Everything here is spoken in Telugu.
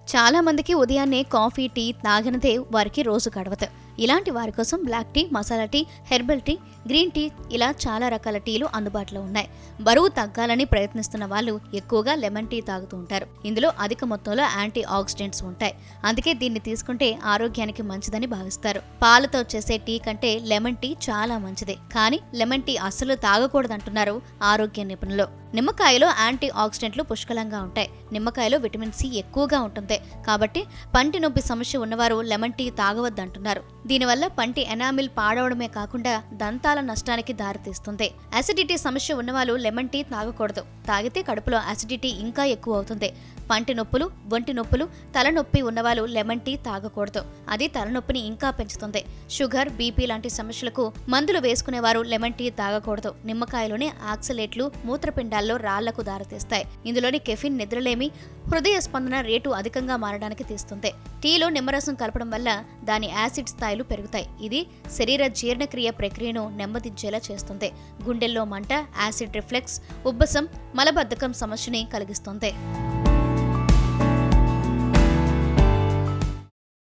చాలా మందికి ఉదయాన్నే కాఫీ, టీ తాగనిదే వారికి రోజు గడవదు. ఇలాంటి వారి కోసం black tea, masala tea, herbal tea, green tea ఇలా చాలా రకాల టీలు అందుబాటులో ఉన్నాయి. బరువు తగ్గాలని ప్రయత్నిస్తున్న వాళ్ళు ఎక్కువగా లెమన్ టీ తాగుతూ ఉంటారు. ఇందులో అధిక మొత్తంలో యాంటీ ఆక్సిడెంట్స్ ఉంటాయి. అందుకే దీన్ని తీసుకుంటే ఆరోగ్యానికి మంచిదని భావిస్తారు. పాలతో చేసే టీ కంటే లెమన్ టీ చాలా మంచిది. కానీ లెమన్ టీ అస్సలు తాగకూడదంటున్నారు ఆరోగ్య నిపుణులు. నిమ్మకాయలో యాంటీ ఆక్సిడెంట్లు పుష్కలంగా ఉంటాయి. నిమ్మకాయలో విటమిన్ సి ఎక్కువగా ఉంటుంది. కాబట్టి పంటి నొప్పి సమస్య ఉన్నవారు లెమన్ టీ తాగవద్దంటున్నారు. దీనివల్ల పంటి ఎనామిల్ పాడవడమే కాకుండా దంతాల నష్టానికి దారితీస్తుంది. అసిడిటీ సమస్య ఉన్నవాళ్ళు లెమన్ టీ తాగకూడదు. తాగితే కడుపులో అసిడిటీ ఇంకా ఎక్కువ అవుతుంది. పంటి నొప్పులు, ఒంటి నొప్పులు, తలనొప్పి ఉన్నవాళ్ళు లెమన్ టీ తాగకూడదు. అది తలనొప్పిని ఇంకా పెంచుతుంది. షుగర్, బీపీ లాంటి సమస్యలకు మందులు వేసుకునేవారు లెమన్ టీ తాగకూడదు. నిమ్మకాయలోని ఆక్సలేట్లు మూత్రపిండాల్లో రాళ్లకు దారితీస్తాయి. ఇందులోని కెఫిన్ నిద్రలేమి, హృదయ స్పందన రేటు అధికంగా మారడానికి తీస్తుంది. టీలో నిమ్మరసం కలపడం వల్ల దాని యాసిడ్ స్థాయిలు పెరుగుతాయి. ఇది శరీర జీర్ణక్రియ ప్రక్రియను నెమ్మదించేలా చేస్తుంది. గుండెల్లో మంట, యాసిడ్ రిఫ్లెక్స్, ఉబ్బసం, మలబద్ధకం సమస్యని కలిగిస్తుంది.